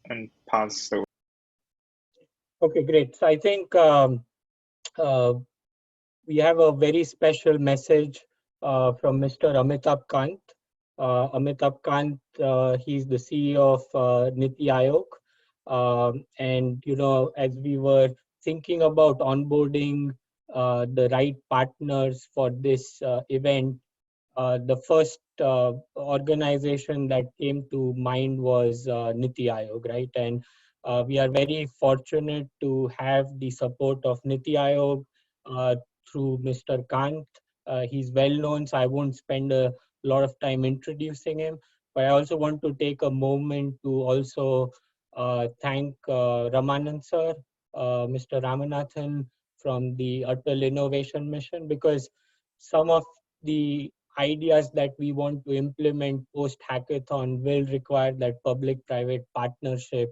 and pass the. Okay, great. So I think uh, we have a very special message from Mr. Amitabh Kant. Amitabh Kant, he's the CEO of Niti Aayog. And, as we were thinking about onboarding the right partners for this event, the first organization that came to mind was Niti Aayog, right? And we are very fortunate to have the support of Niti Aayog through Mr. Kant. He's well known, so I won't spend a lot of time introducing him. But I also want to take a moment to also thank Ramanand sir, Mr. Ramanathan from the Atal Innovation Mission, because some of the ideas that we want to implement post hackathon will require that public-private partnership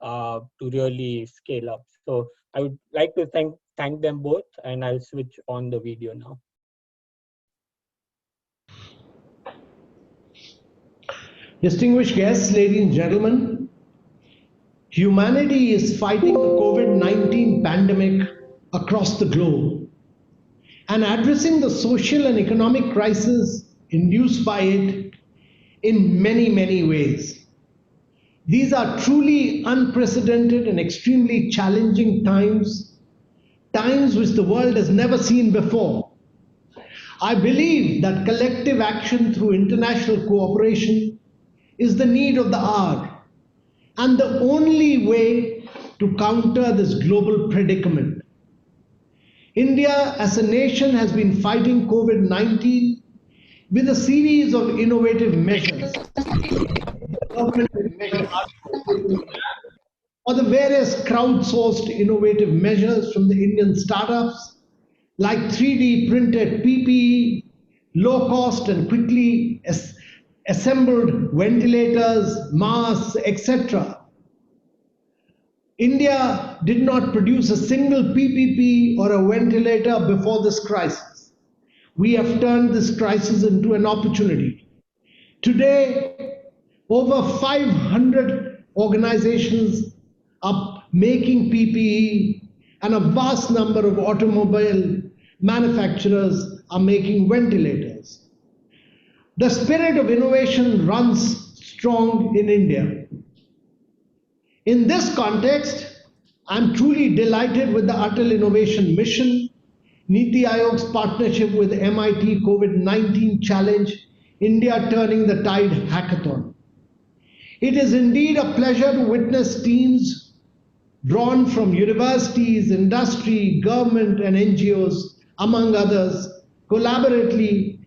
to really scale up. So I would like to thank them both, and I'll switch on the video now. Distinguished guests, ladies and gentlemen, humanity is fighting the COVID-19 pandemic across the globe and addressing the social and economic crisis induced by it in many, many ways. These are truly unprecedented and extremely challenging times, times which the world has never seen before. I believe that collective action through international cooperation is the need of the hour and the only way to counter this global predicament. India as a nation has been fighting COVID-19 with a series of innovative measures. Or the various crowdsourced innovative measures from the Indian startups like 3D printed PPE, low cost and quickly assembled ventilators, masks, etc. India did not produce a single PPP or a ventilator before this crisis. We have turned this crisis into an opportunity. Today, over 500 organizations are making PPE, and a vast number of automobile manufacturers are making ventilators. The spirit of innovation runs strong in India. In this context, I'm truly delighted with the Atal Innovation Mission, Niti Aayog's partnership with MIT COVID-19 Challenge, India Turning the Tide Hackathon. It is indeed a pleasure to witness teams drawn from universities, industry, government, and NGOs, among others, collaboratively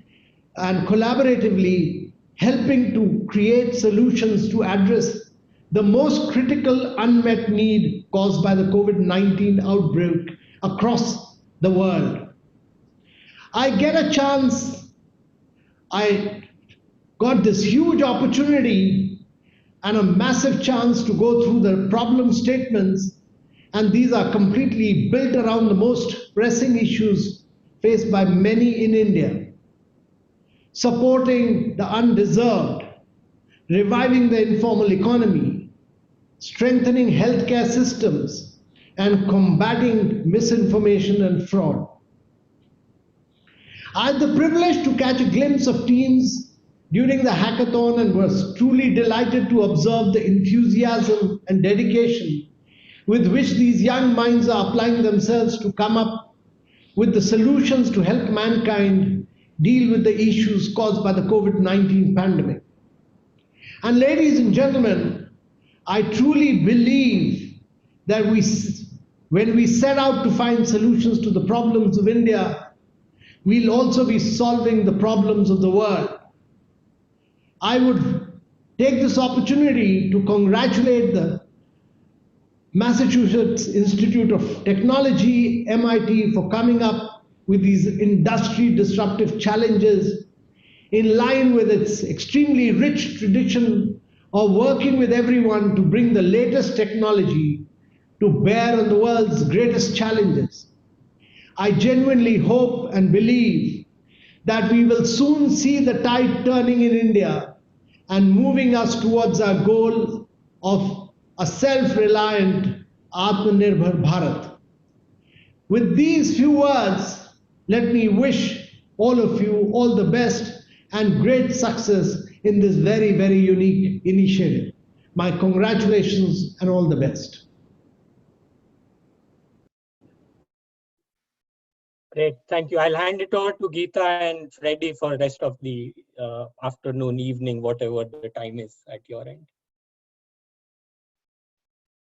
helping to create solutions to address the most critical unmet need caused by the COVID-19 outbreak across the world. I got this huge opportunity and a massive chance to go through the problem statements, and these are completely built around the most pressing issues faced by many in India. Supporting the undeserved, reviving the informal economy, strengthening healthcare systems, and combating misinformation and fraud. I had the privilege to catch a glimpse of teams during the hackathon and was truly delighted to observe the enthusiasm and dedication with which these young minds are applying themselves to come up with the solutions to help mankind deal with the issues caused by the COVID-19 pandemic. And ladies and gentlemen, I truly believe that when we set out to find solutions to the problems of India, we'll also be solving the problems of the world. I would take this opportunity to congratulate the Massachusetts Institute of Technology, MIT, for coming up with these industry disruptive challenges in line with its extremely rich tradition of working with everyone to bring the latest technology to bear on the world's greatest challenges. I genuinely hope and believe that we will soon see the tide turning in India and moving us towards our goal of a self-reliant Atmanirbhar Bharat. With these few words, let me wish all of you all the best and great success in this very, very unique initiative. My congratulations and all the best. Great, thank you. I'll hand it over to Geeta and Freddy for rest of the afternoon, evening, whatever the time is at your end.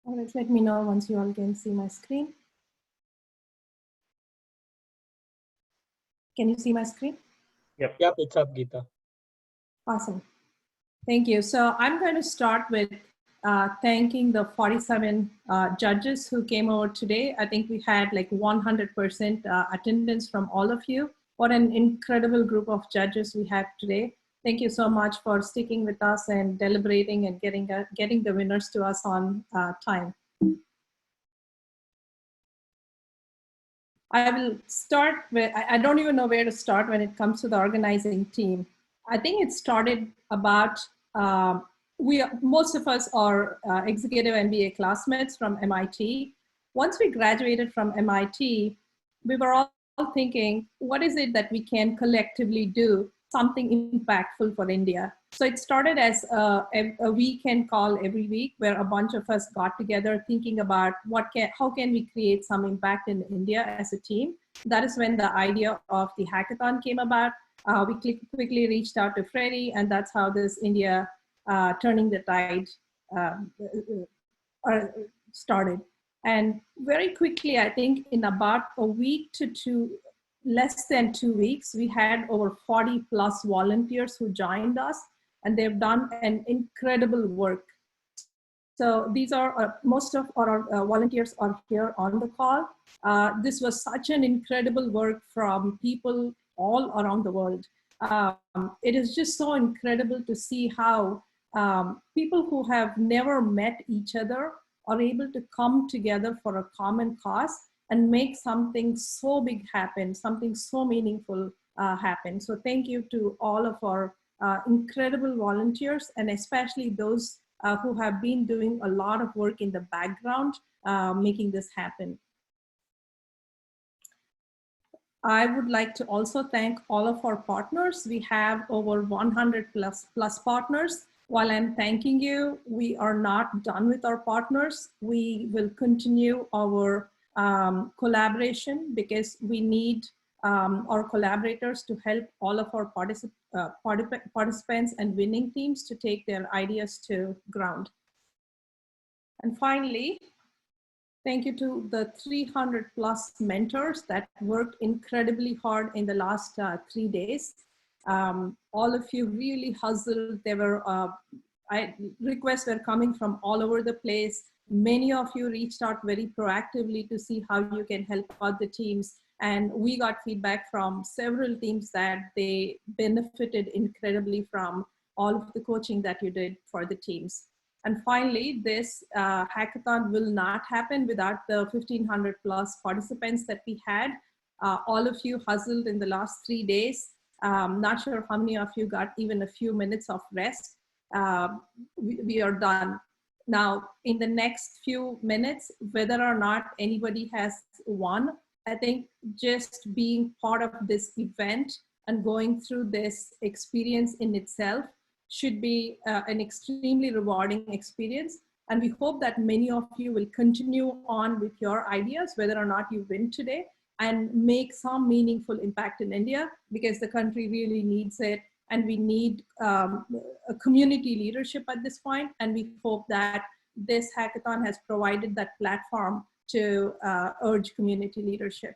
All right, let me know once you all can see my screen. Can you see my screen? Yep, it's up, Geeta. Awesome. Thank you. So I'm going to start with thanking the 47 judges who came over today. I think we had like 100% attendance from all of you. What an incredible group of judges we have today. Thank you so much for sticking with us and deliberating and getting the winners to us on time. I will start with, I don't even know where to start when it comes to the organizing team. I think it started about, most of us are executive MBA classmates from MIT. Once we graduated from MIT, we were all thinking, what is it that we can collectively do, something impactful for India? So it started as a weekend call every week where a bunch of us got together thinking about how can we create some impact in India as a team. That is when the idea of the hackathon came about. We quickly reached out to Freddie, and that's how this India Turning the Tide started. And very quickly, I think in about a week to less than 2 weeks, we had over 40 plus volunteers who joined us, and they've done an incredible work. So these are, most of our volunteers are here on the call. This was such an incredible work from people all around the world. It is just so incredible to see how people who have never met each other are able to come together for a common cause and make something so big happen, something so meaningful happen. So thank you to all of our incredible volunteers, and especially those who have been doing a lot of work in the background, making this happen. I would like to also thank all of our partners. We have over 100 plus partners. While I'm thanking you, we are not done with our partners. We will continue our collaboration because we need our collaborators to help all of our participants and winning teams to take their ideas to ground. And finally, thank you to the 300 plus mentors that worked incredibly hard in the last 3 days. All of you really hustled. There were requests were coming from all over the place. Many of you reached out very proactively to see how you can help out the teams. And we got feedback from several teams that they benefited incredibly from all of the coaching that you did for the teams. And finally, this hackathon will not happen without the 1,500 plus participants that we had. All of you hustled in the last 3 days. Not sure how many of you got even a few minutes of rest. We are done. Now, in the next few minutes, whether or not anybody has won, I think just being part of this event and going through this experience in itself should be an extremely rewarding experience. And we hope that many of you will continue on with your ideas, whether or not you win today, and make some meaningful impact in India, because the country really needs it. And we need a community leadership at this point. And we hope that this hackathon has provided that platform to urge community leadership.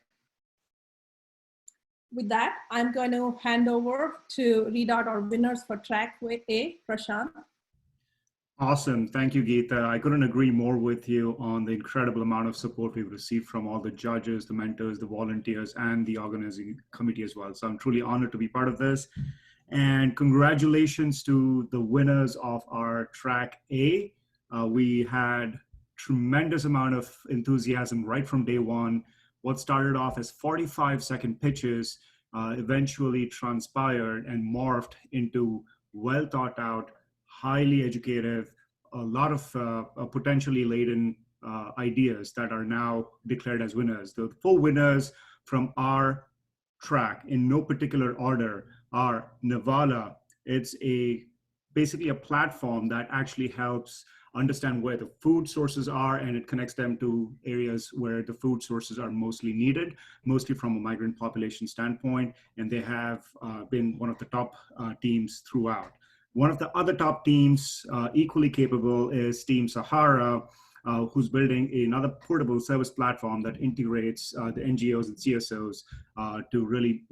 With that, I'm going to hand over to read out our winners for track A, Prashant. Awesome. Thank you, Geeta. I couldn't agree more with you on the incredible amount of support we've received from all the judges, the mentors, the volunteers, and the organizing committee as well. So I'm truly honored to be part of this. And congratulations to the winners of our track A. We had tremendous amount of enthusiasm right from day one. What started off as 45-second pitches eventually transpired and morphed into well thought out, highly educative, a lot of potentially laden ideas that are now declared as winners. The 4 winners from our track, in no particular order, are Navala. It's basically a platform that actually helps understand where the food sources are, and it connects them to areas where the food sources are mostly needed, mostly from a migrant population standpoint, and they have been one of the top teams throughout. One of the other top teams, equally capable, is Team Sahara, who's building another portable service platform that integrates the NGOs and CSOs to really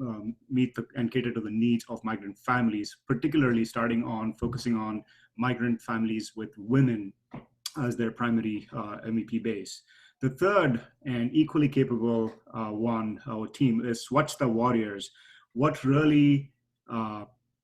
meet and cater to the needs of migrant families, particularly focusing on migrant families with women as their primary MEP base. The third and equally capable team is Swachh the Warriors. What really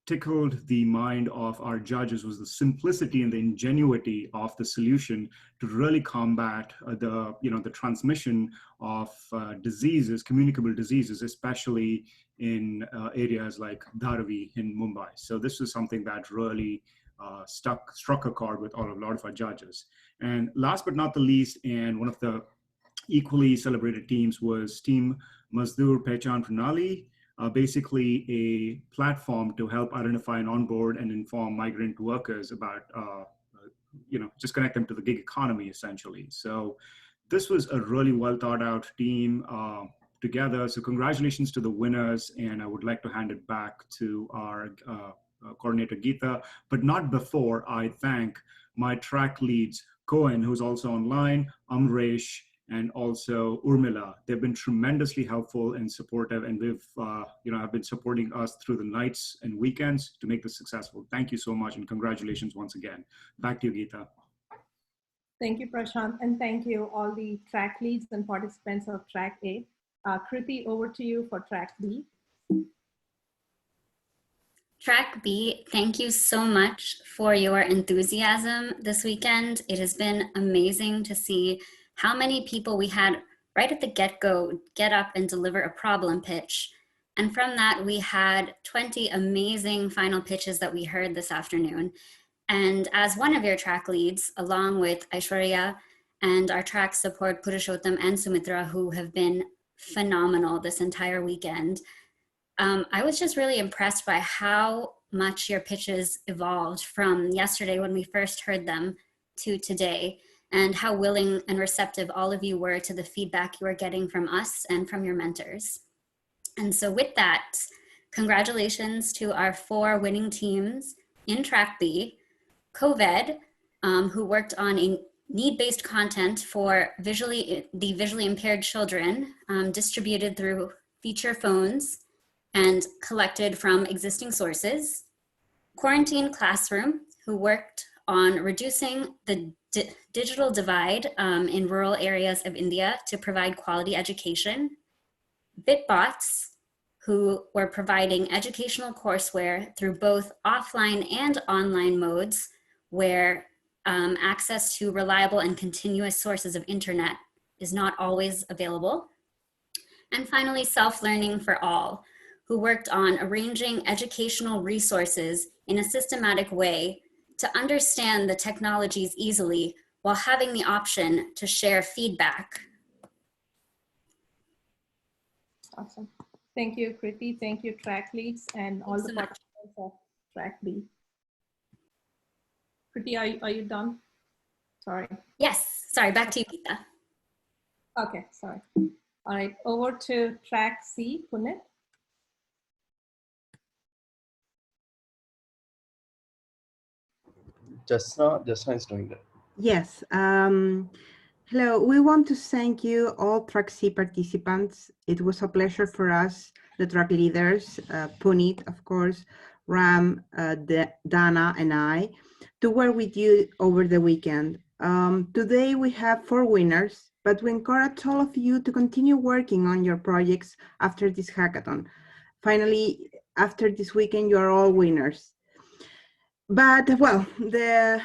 tickled the mind of our judges was the simplicity and the ingenuity of the solution to really combat the transmission of diseases, communicable diseases, especially in areas like Dharavi in Mumbai. So this was something that really struck a chord with a lot of our judges. And last but not the least, and one of the equally celebrated teams was Team Mazdoor Pehchan Pranali, basically a platform to help identify and onboard and inform migrant workers about, just connect them to the gig economy, essentially. So this was a really well thought out team together. So congratulations to the winners, and I would like to hand it back to our coordinator Geeta, but not before I thank my track leads, Cohen, who's also online, Amresh, and also Urmila. They've been tremendously helpful and supportive, and they've have been supporting us through the nights and weekends to make this successful. Thank you so much, and congratulations once again. Back to you, Geeta. Thank you, Prashant, and thank you all the track leads and participants of Track A. Kriti, over to you for Track B. Track B, thank you so much for your enthusiasm this weekend. It has been amazing to see how many people we had right at the get-go get up and deliver a problem pitch. And from that, we had 20 amazing final pitches that we heard this afternoon. And as one of your track leads, along with Aishwarya and our track support, Purushottam and Sumitra, who have been phenomenal this entire weekend, I was just really impressed by how much your pitches evolved from yesterday when we first heard them to today, and how willing and receptive all of you were to the feedback you were getting from us and from your mentors. And so with that, congratulations to our 4 winning teams in Track B, COVID, who worked on a need-based content for the visually impaired children, distributed through feature phones and collected from existing sources. Quarantine Classroom, who worked on reducing the digital divide in rural areas of India to provide quality education. BitBots, who were providing educational courseware through both offline and online modes, where access to reliable and continuous sources of internet is not always available. And finally, Self-Learning for All, who worked on arranging educational resources in a systematic way to understand the technologies easily while having the option to share feedback. Awesome. Thank you, Kriti. Thank you, track leads, and all the participants of Track B. Kriti, are you done? Sorry. Yes, sorry, back to you, Geeta. Okay, sorry. All right, over to Track C, Puneet. Jasna is doing that. Yes. Hello. We want to thank you, all Track C participants. It was a pleasure for us, the track leaders, Puneet, of course, Ram, Dana, and I, to work with you over the weekend. Today we have 4 winners, but we encourage all of you to continue working on your projects after this hackathon. Finally, after this weekend, you are all winners. But well, the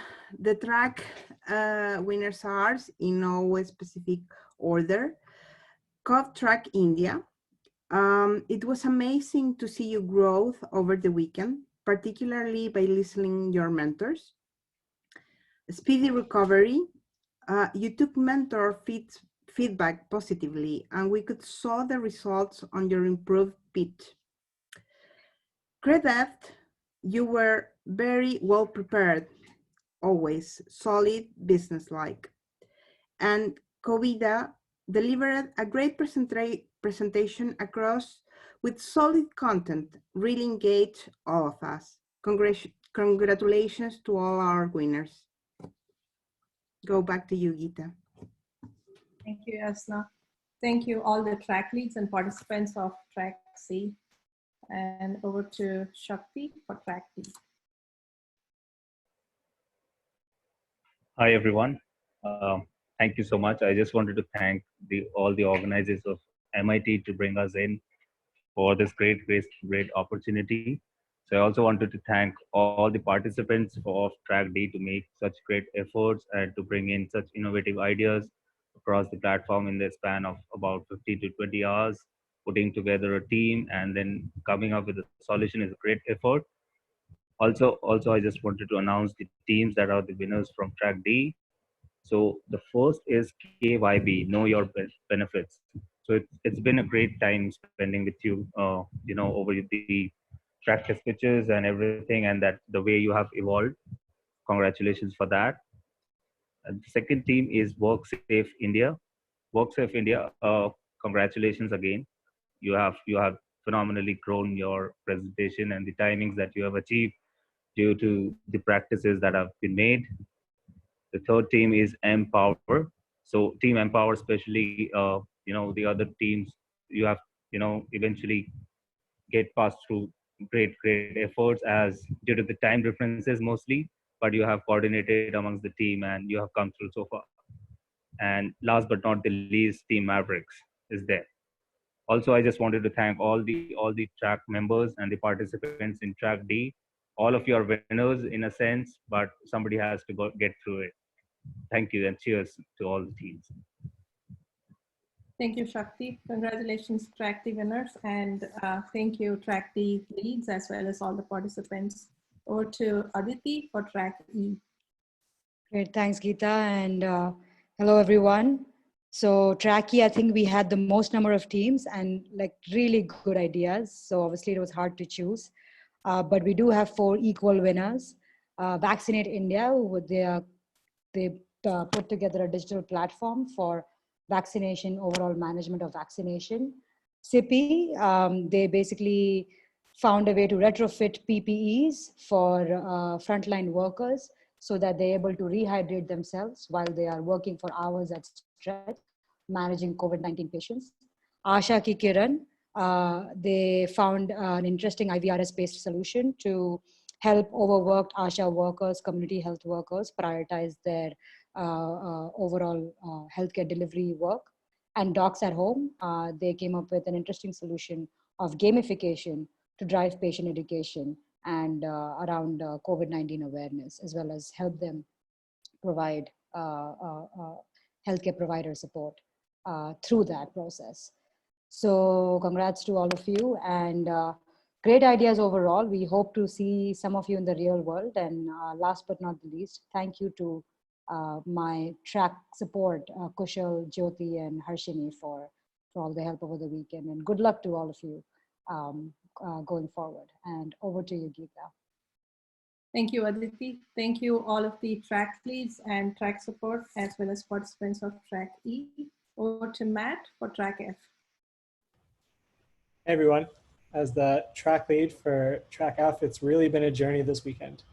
track winners are in no specific order. COV Track India. It was amazing to see you growth over the weekend, particularly by listening to your mentors. speedy recovery. You took mentor feedback positively, and we could saw the results on your improved pitch. Credit, you were very well prepared, always solid, businesslike. And Covida delivered a great presentation across with solid content, really engaged all of us. Congratulations to all our winners. Go back to you, Gita. Thank you, Asna. Thank you all the track leads and participants of track C. And over to Shakti for track D. Hi, everyone. Thank you so much. I just wanted to thank all the organizers of MIT to bring us in for this great opportunity. So I also wanted to thank all the participants of Track D to make such great efforts and to bring in such innovative ideas across the platform in the span of about 50 to 20 hours. Putting together a team and then coming up with a solution is a great effort. Also, I just wanted to announce the teams that are the winners from Track D. So the first is KYB, Know Your Benefits. So it's been a great time spending with you, over the track test pitches and everything, and that the way you have evolved. Congratulations for that. And the second team is WorkSafe India. WorkSafe India, congratulations again. You have phenomenally grown your presentation and the timings that you have achieved due to the practices that have been made. The third team is Empower. So Team Empower, especially, the other teams, you have, eventually get passed through great efforts as due to the time differences mostly, but you have coordinated amongst the team and you have come through so far. And last but not the least, Team Mavericks is there. Also, I just wanted to thank all the track members and the participants in Track D. All of you are winners in a sense, but somebody has to get through it. Thank you and cheers to all the teams. Thank you, Shakti. Congratulations, Track D winners, and thank you, Track D leads, as well as all the participants. Over to Aditi for Track E. Great, thanks, Geeta, and hello, everyone. So Track E, I think we had the most number of teams and like really good ideas. So obviously it was hard to choose, but we do have 4 equal winners. Vaccinate India, they put together a digital platform for vaccination, overall management of vaccination. SIPI, they basically found a way to retrofit PPEs for frontline workers so that they're able to rehydrate themselves while they are working for hours at stretch, managing COVID-19 patients. Asha Ki Kiran, they found an interesting IVRS-based solution to help overworked ASHA workers, community health workers, prioritize their overall healthcare delivery work. And Docs at Home, they came up with an interesting solution of gamification to drive patient education and around COVID-19 awareness, as well as help them provide healthcare provider support through that process. So congrats to all of you, and great ideas overall. We hope to see some of you in the real world. And last but not the least, thank you to my track support, Kushal, Jyoti, and Harshini for all the help over the weekend. And good luck to all of you going forward. And over to you, Geeta. Thank you, Aditi. Thank you all of the track leads and track support, as well as participants of Track E. Over to Matt for Track F. Hey everyone, as the track lead for Track F, it's really been a journey this weekend.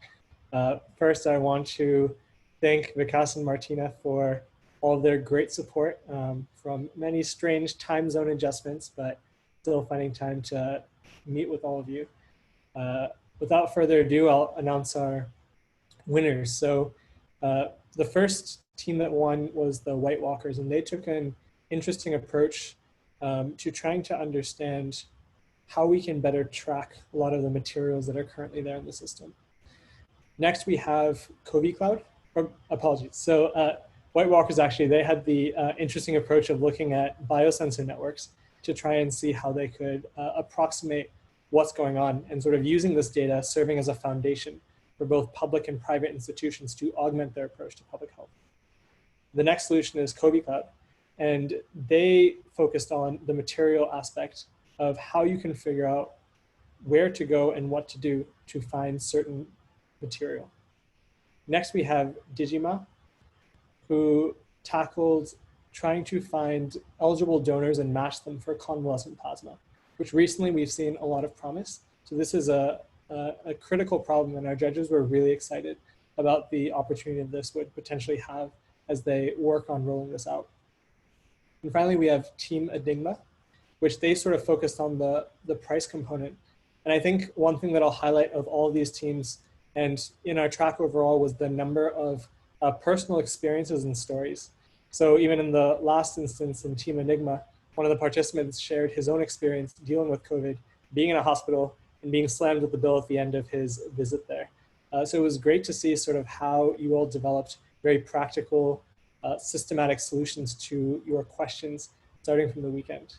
First, I want to thank Vikas and Martina for all of their great support from many strange time zone adjustments, but still finding time to meet with all of you. Without further ado, I'll announce our winners. So the first team that won was the White Walkers, and they took an interesting approach to trying to understand how we can better track a lot of the materials that are currently there in the system. Next, we have COVID Cloud. Apologies. So White Walkers, actually, they had the interesting approach of looking at biosensor networks to try and see how they could approximate what's going on, and sort of using this data serving as a foundation for both public and private institutions to augment their approach to public health. The next solution is COVID Cloud, and they focused on the material aspect of how you can figure out where to go and what to do to find certain material. Next, we have Digima, who tackled trying to find eligible donors and match them for convalescent plasma, which recently we've seen a lot of promise. So this is a critical problem, and our judges were really excited about the opportunity this would potentially have as they work on rolling this out. And finally, we have Team Enigma, which they sort of focused on the price component. And I think one thing that I'll highlight of all of these teams and in our track overall was the number of personal experiences and stories. So even in the last instance in Team Enigma, one of the participants shared his own experience dealing with COVID, being in a hospital and being slammed with the bill at the end of his visit there. So it was great to see sort of how you all developed very practical, systematic solutions to your questions starting from the weekend.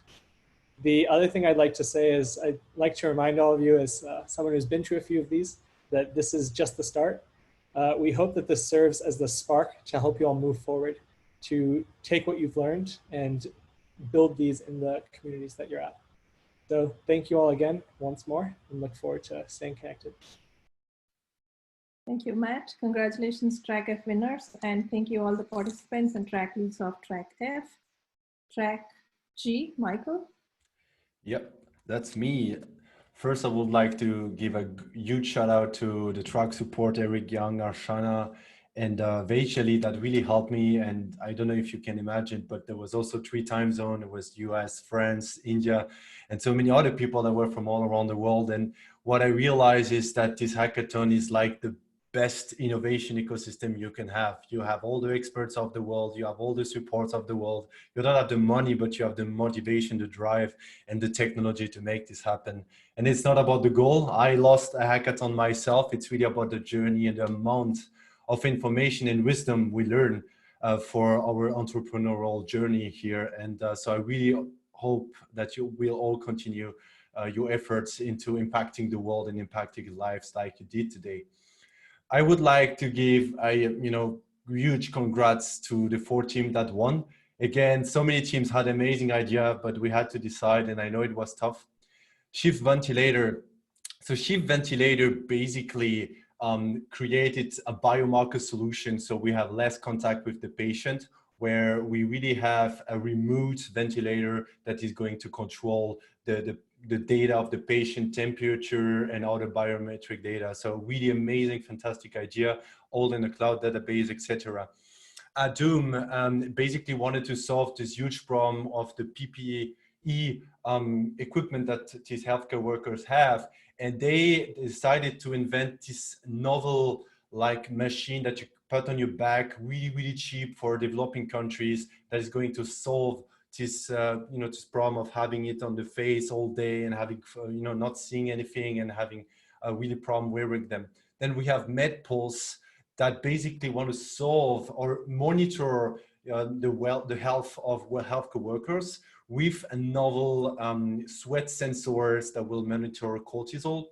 The other thing I'd like to say is I'd like to remind all of you, as someone who's been to a few of these, that this is just the start. We hope that this serves as the spark to help you all move forward, to take what you've learned and build these in the communities that you're at. So thank you all again once more, and look forward to staying connected. Thank you, Matt. Congratulations, Track F winners, and thank you all the participants and track leads of Track F. Track G, Michael. Yep, that's me. First, I would like to give a huge shout out to the track support, Eric Young, Arshana, and Vaishali that really helped me. And I don't know if you can imagine, but there was also 3 time zones. It was US, France, India, and so many other people that were from all around the world. And what I realized is that this hackathon is like the best innovation ecosystem you can have. You have all the experts of the world, you have all the supports of the world. You don't have the money, but you have the motivation, the drive, and the technology to make this happen. And it's not about the goal. I lost a hackathon myself. It's really about the journey and the amount of information and wisdom we learn for our entrepreneurial journey here. And so I really hope that you will all continue your efforts into impacting the world and impacting lives like you did today. I would like to give a huge congrats to the 4 teams that won. Again, so many teams had amazing idea, but we had to decide, and I know it was tough. Shift Ventilator. So Shift Ventilator basically created a biomarker solution, so we have less contact with the patient, where we really have a remote ventilator that is going to control the data of the patient temperature and other biometric data. So really amazing, fantastic idea, all in the cloud database, etc. Adum basically wanted to solve this huge problem of the PPE equipment that these healthcare workers have. And they decided to invent this novel like machine that you put on your back, really, really cheap for developing countries, that is going to solve this, this problem of having it on the face all day and having, not seeing anything and having a really problem wearing them. Then we have MedPulse that basically want to solve or monitor the health of healthcare workers with a novel sweat sensors that will monitor cortisol.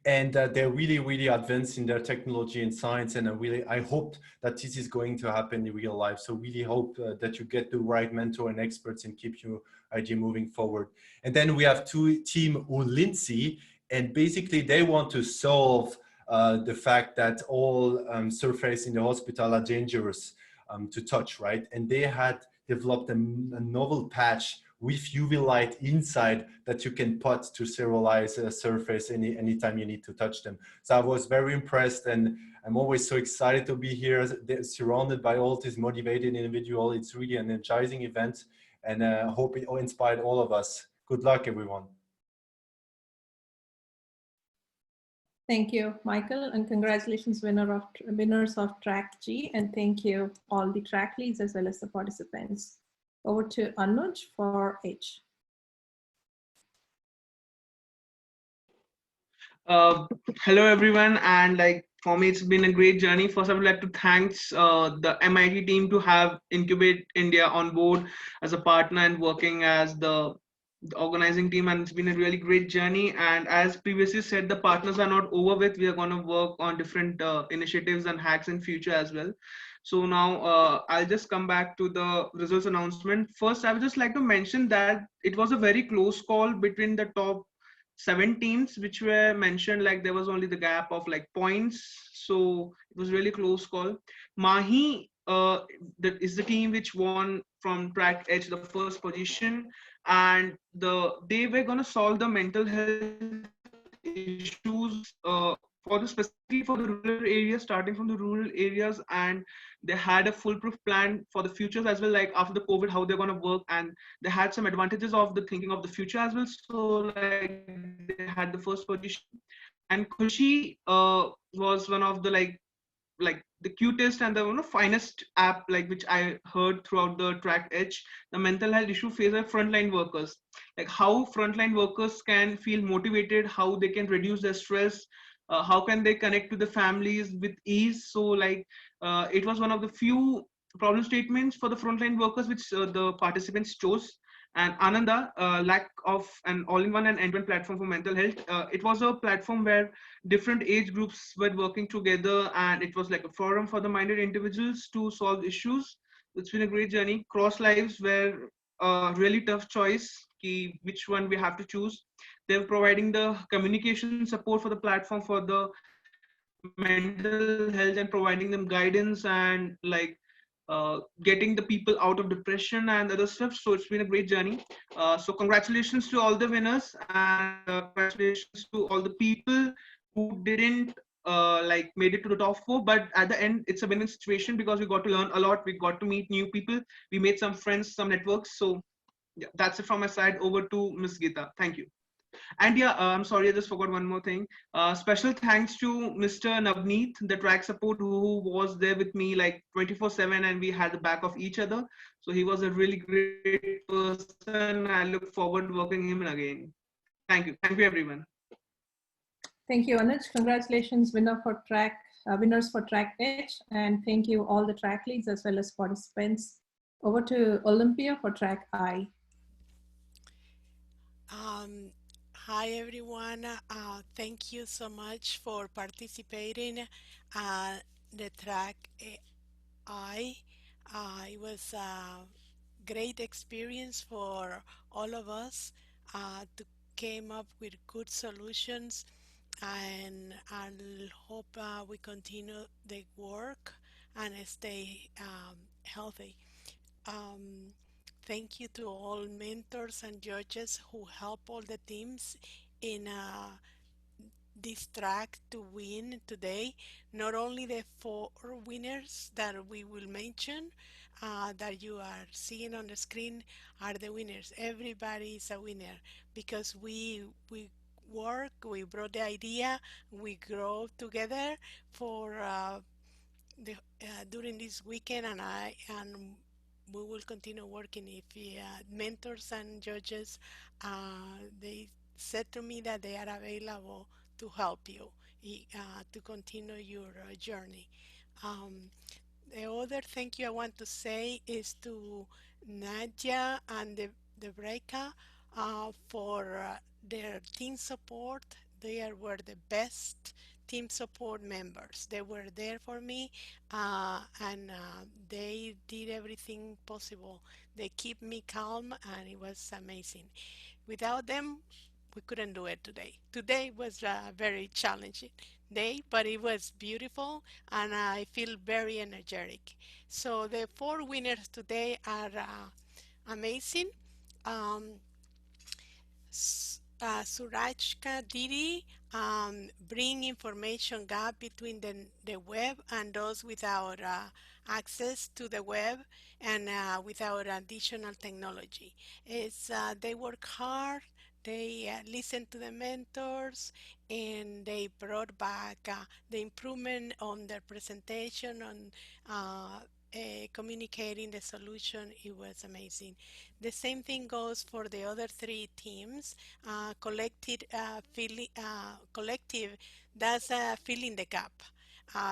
And they're really, really advanced in their technology and science. And I hope that this is going to happen in real life. So really hope that you get the right mentor and experts and keep your idea moving forward. And then we have Team Lindsay, and basically they want to solve the fact that all surfaces in the hospital are dangerous to touch, right? And they had developed a novel patch with UV light inside that you can put to sterilize a surface anytime you need to touch them. So I was very impressed, and I'm always so excited to be here surrounded by all these motivated individuals. It's really an energizing event, and I hope it inspired all of us. Good luck, everyone. Thank you, Michael, and congratulations winners of Track G, and thank you all the track leads as well as the participants. Over to Anuj for H. Hello everyone, and for me it's been a great journey. First I would like to thank the MIT team to have Incubate India on board as a partner and working as the the organizing team, and it's been a really great journey. And as previously said, the partners are not over with. We are going to work on different initiatives and hacks in future as well. So now I'll just come back to the results announcement. First, I would just like to mention that it was a very close call between the top 7 teams which were mentioned. Like there was only the gap of like points, so it was really close call. Mahi that is the team which won from track H the first position, and they were going to solve the mental health issues for the specifically for the rural areas, starting from the rural areas. And they had a foolproof plan for the futures as well, like after the COVID how they're going to work, and they had some advantages of the thinking of the future as well. So like they had the first position. And Khushi was one of the like the cutest and the finest app like which I heard throughout the track H. The mental health issue faced by frontline workers, like how frontline workers can feel motivated, how they can reduce their stress, how can they connect to the families with ease. So like it was one of the few problem statements for the frontline workers which the participants chose. And Ananda, lack of an all-in-one and end-to-end platform for mental health. It was a platform where different age groups were working together, and it was like a forum for the minded individuals to solve issues. It's been a great journey. Cross lives were a really tough choice, which one we have to choose. They're providing the communication support for the platform for the mental health and providing them guidance and like getting the people out of depression and other stuff. So it's been a great journey. So congratulations to all the winners, and congratulations to all the people who didn't like made it to the top 4. But at the end, it's a win-win situation because we got to learn a lot. We got to meet new people. We made some friends, some networks. So yeah, that's it from my side. Over to Miss Geeta. Thank you. And yeah, I'm sorry, I just forgot one more thing. Special thanks to Mr. Navneet, the track support, who was there with me like 24/7, and we had the back of each other. So he was a really great person. I look forward to working him again. Thank you. Thank you, everyone. Thank you, Anuj. Congratulations, winners for track H, and thank you all the track leads as well as participants. Over to Olympia for track I. Hi everyone. Thank you so much for participating. The track I. It was a great experience for all of us to came up with good solutions, and I'll hope we continue the work and stay healthy. Um, Thank you to all mentors and judges who help all the teams in this track to win today. Not only the 4 winners that we will mention, that you are seeing on the screen, are the winners. Everybody is a winner because we work, we brought the idea, we grow together for the, during this weekend, and we will continue working. If mentors and judges, they said to me that they are available to help you to continue your journey. Um, the other thank you I want to say is to Nadia and the Breaka for their team support. Were the best team support members. They were there for me, and they did everything possible. They keep me calm, and it was amazing. Without them, we couldn't do it today. Today was a very challenging day, but it was beautiful, and I feel very energetic. So the 4 winners today are amazing. Um, Surajka Didi bring information gap between the web and those without access to the web and without additional technology. They work hard, they listen to the mentors, and they brought back the improvement on their presentation, on communicating the solution. It was amazing. The same thing goes for the other 3 teams. Collective does fill in the gap.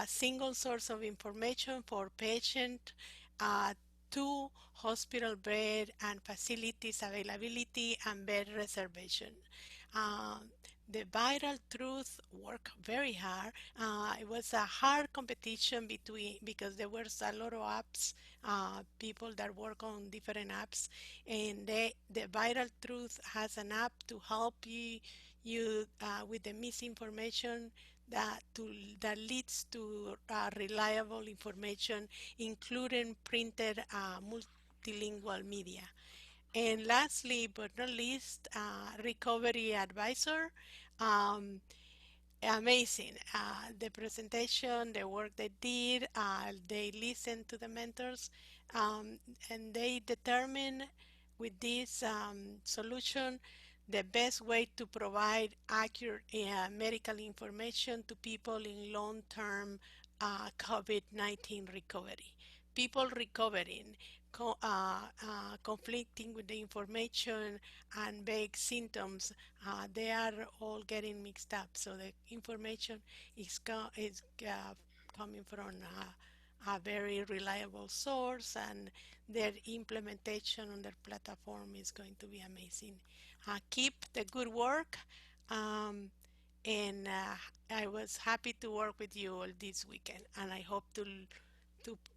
Single source of information for patient uh, 2, hospital bed and facilities availability and bed reservation. Um, the viral truth worked very hard. It was a hard competition between because there was a lot of apps, people that work on different apps, and the viral truth has an app to help you with the misinformation that leads to reliable information, including printed multilingual media. And lastly, but not least, recovery advisor. Um, Amazing. The presentation, the work they did, they listened to the mentors, and they determined with this solution the best way to provide accurate medical information to people in long-term COVID-19 recovery. People recovering, conflicting with the information and vague symptoms, they are all getting mixed up. So the information is coming from a very reliable source, and their implementation on their platform is going to be amazing. Keep the good work, and I was happy to work with you all this weekend, and I hope to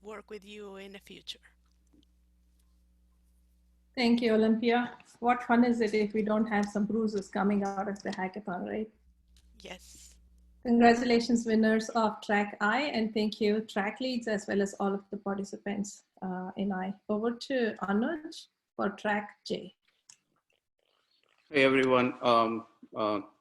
work with you in the future. Thank you, Olympia. What fun is it if we don't have some bruises coming out of the hackathon, right? Yes. Congratulations, winners of Track I, and thank you, track leads, as well as all of the participants in I. Over to Anuj for Track J. Hey, everyone.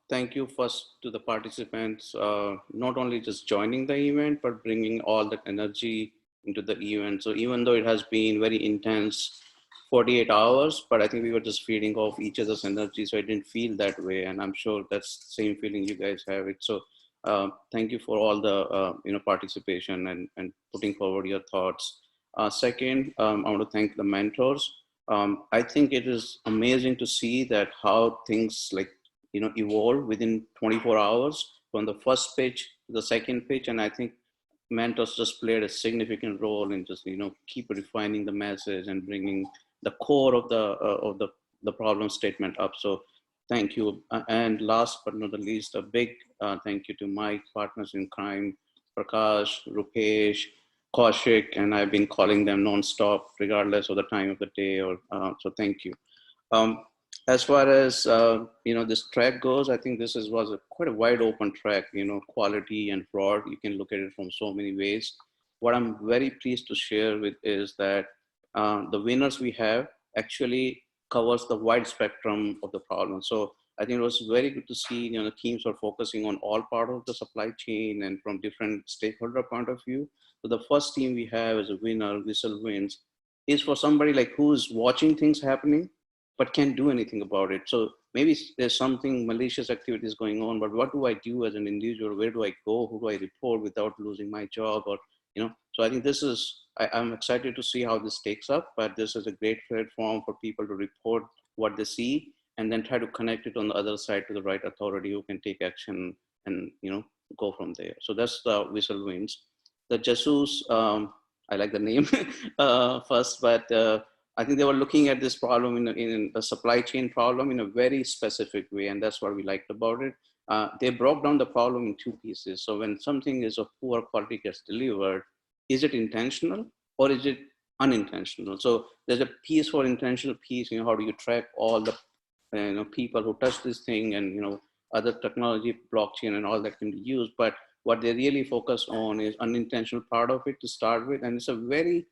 Thank you first to the participants, not only just joining the event, but bringing all that energy into the event. So even though it has been very intense 48 hours, but I think we were just feeding off each other's energy, so I didn't feel that way. And I'm sure that's the same feeling you guys have it. So thank you for all the participation and putting forward your thoughts. Second, I want to thank the mentors. I think it is amazing to see that how things evolve within 24 hours from the first pitch to the second pitch. And I think mentors just played a significant role in just keep refining the message and bringing the core of the problem statement up. So thank you. And last but not the least, a big thank you to my partners in crime, Prakash, Rupesh, Kaushik, and I've been calling them nonstop, regardless of the time of the day. So thank you. As far as this track goes, I think this was quite a wide open track. Quality and fraud. You can look at it from so many ways. What I'm very pleased to share with is that the winners we have actually covers the wide spectrum of the problem. So I think it was very good to see the teams are focusing on all part of the supply chain and from different stakeholder point of view. So the first team we have as a winner, Whistle Wins, is for somebody like who's watching things happening, but can't do anything about it. So maybe there's something malicious activities going on, but what do I do as an individual? Where do I go? Who do I report without losing my job? Or, so I think this is, I'm excited to see how this takes up, but this is a great platform for people to report what they see and then try to connect it on the other side to the right authority who can take action and, go from there. So that's the Whistle Wins. The Jesus, I like the name first, but I think they were looking at this problem in a supply chain problem in a very specific way, and that's what we liked about it. They broke down the problem in two pieces. So when something is of poor quality gets delivered, is it intentional or is it unintentional? So there's a piece for intentional piece, how do you track all the people who touch this thing and other technology, blockchain and all that can be used. But what they really focus on is unintentional part of it to start with. And it's a very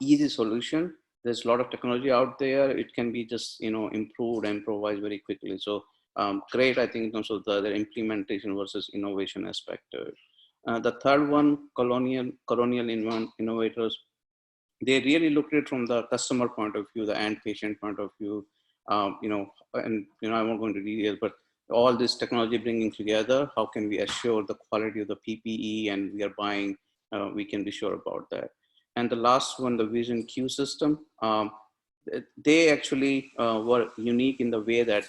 easy solution. There's a lot of technology out there. It can be just, improved and improvised very quickly. So great, I think, in terms of the implementation versus innovation aspect. The third one, colonial innovators, they really looked at it from the customer point of view, the end patient point of view, I won't go into details, but all this technology bringing together, how can we assure the quality of the PPE and we are buying, we can be sure about that. And the last one, the Vision Q system, they actually were unique in the way that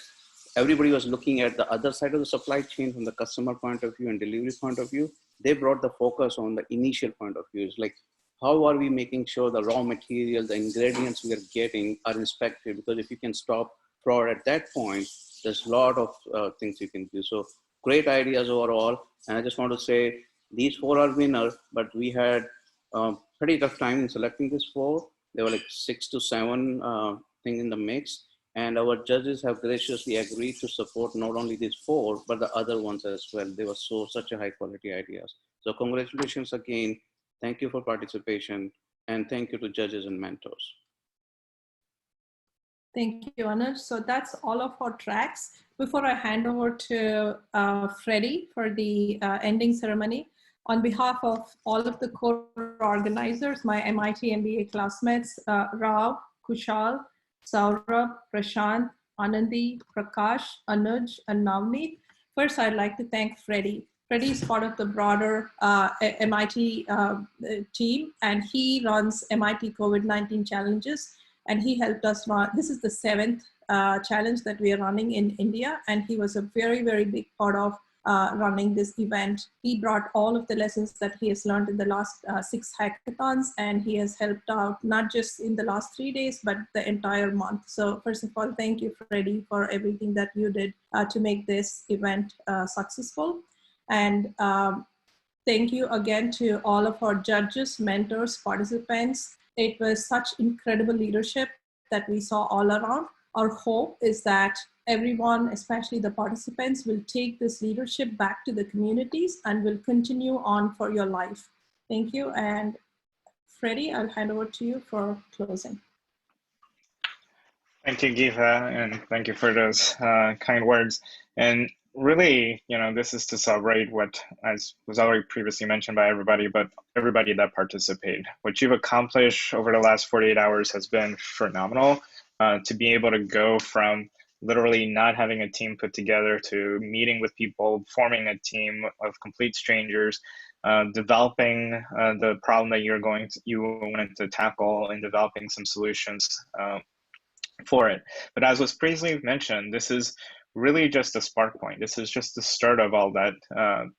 everybody was looking at the other side of the supply chain from the customer point of view and delivery point of view. They brought the focus on the initial point of view. It's like, how are we making sure the raw material, the ingredients we are getting are inspected? Because if you can stop fraud at that point, there's a lot of things you can do. So great ideas overall. And I just want to say these 4 are winners, but we had pretty tough time in selecting these 4. There were like 6 to 7 things in the mix. And our judges have graciously agreed to support not only these 4, but the other ones as well. They were such a high quality ideas. So congratulations again. Thank you for participation. And thank you to judges and mentors. Thank you, Anuj. So that's all of our tracks. Before I hand over to Freddie for the ending ceremony, on behalf of all of the core organizers, my MIT MBA classmates, Rao, Kushal, Saurabh, Prashant, Anandi, Prakash, Anuj, and Navneet. First, I'd like to thank Freddie. Freddie is part of the broader MIT team, and he runs MIT COVID-19 challenges. And he helped us run, this is the 7th challenge that we are running in India. And he was a very, very big part of running this event. He brought all of the lessons that he has learned in the last 6 hackathons, and he has helped out not just in the last 3 days, but the entire month. So first of all, thank you, Freddie, for everything that you did to make this event successful. And thank you again to all of our judges, mentors, participants. It was such incredible leadership that we saw all around. Our hope is that everyone, especially the participants, will take this leadership back to the communities and will continue on for your life. Thank you. And Freddie, I'll hand over to you for closing. Thank you, Geeta, and thank you for those kind words. And really, this is to celebrate what, as was already previously mentioned by everybody, but everybody that participated. What you've accomplished over the last 48 hours has been phenomenal. To be able to go from literally not having a team put together to meeting with people, forming a team of complete strangers, developing the problem that you wanted to tackle, and developing some solutions for it. But as was previously mentioned, this is really just a spark point. This is just the start of all that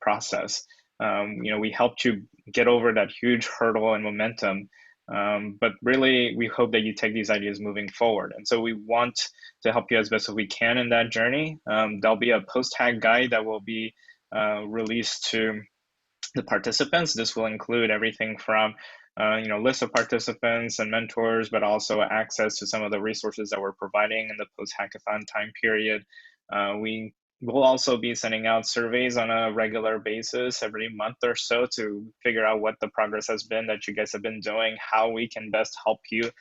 process. We helped you get over that huge hurdle and momentum, but really we hope that you take these ideas moving forward. And so we want to help you as best as we can in that journey. There'll be a post-hack guide that will be released to the participants. This will include everything from list of participants and mentors, but also access to some of the resources that we're providing in the post-hackathon time period. We will also be sending out surveys on a regular basis every month or so to figure out what the progress has been that you guys have been doing, how we can best help you,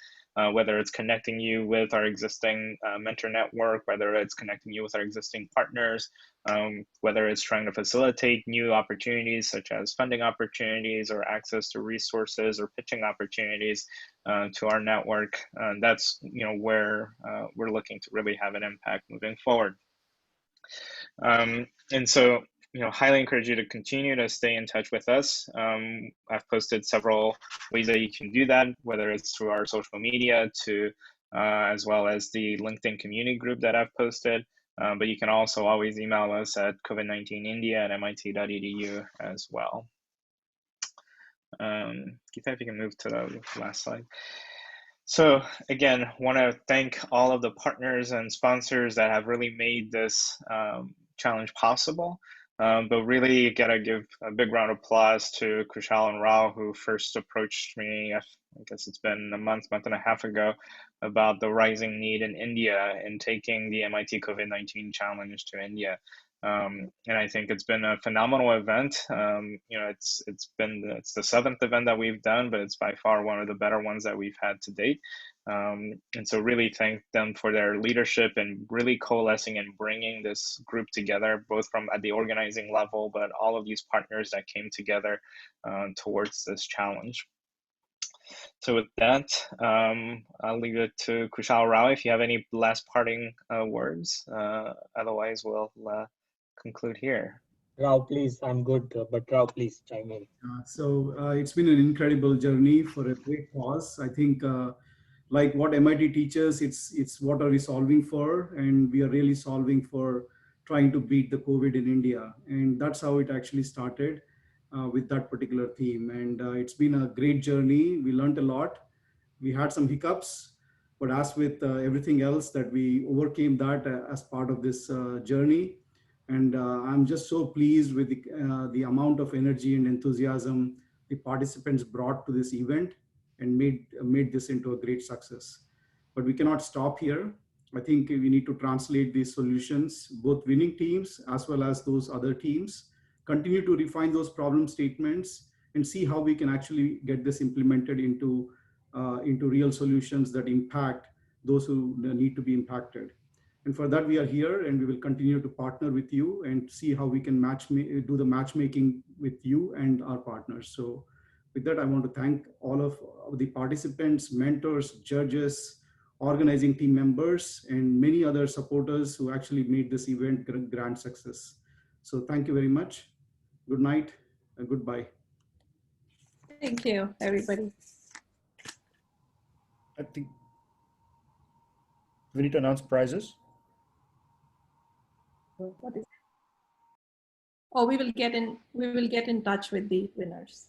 whether it's connecting you with our existing mentor network, whether it's connecting you with our existing partners, whether it's trying to facilitate new opportunities such as funding opportunities or access to resources or pitching opportunities to our network. That's where we're looking to really have an impact moving forward. And so, highly encourage you to continue to stay in touch with us. I've posted several ways that you can do that, whether it's through our social media as well as the LinkedIn community group that I've posted. But you can also always email us at covid19india@mit.edu as well. Geeta, if you can move to the last slide. So again, want to thank all of the partners and sponsors that have really made this challenge possible. But really gotta give a big round of applause to Kushal and Rao, who first approached me, I guess it's been a month and a half ago, about the rising need in India and taking the MIT COVID-19 challenge to India. And I think it's been a phenomenal event. It's the 7th event that we've done, but it's by far one of the better ones that we've had to date. And so really thank them for their leadership and really coalescing and bringing this group together, both from at the organizing level, but all of these partners that came together towards this challenge. So with that, I'll leave it to Kushal Rao if you have any last parting words. Otherwise, we'll conclude here. Rao, please, I'm good, but Rao, please chime in. It's been an incredible journey for a great cause. I think like what MIT teaches, it's what are we solving for? And we are really solving for trying to beat the COVID in India. And that's how it actually started. with that particular theme. And it's been a great journey. We learned a lot. We had some hiccups, but as with everything else, that we overcame that as part of this journey. And I'm just so pleased with the amount of energy and enthusiasm the participants brought to this event and made this into a great success. But we cannot stop here. I think we need to translate these solutions, both winning teams as well as those other teams, continue to refine those problem statements and see how we can actually get this implemented into real solutions that impact those who need to be impacted. And for that, we are here, and we will continue to partner with you and see how we can do the matchmaking with you and our partners. So with that, I want to thank all of the participants, mentors, judges, organizing team members, and many other supporters who actually made this event a grand success. So thank you very much. Good night and goodbye. Thank you, everybody. I think we need to announce prizes. What is? Oh, we will get in touch with the winners.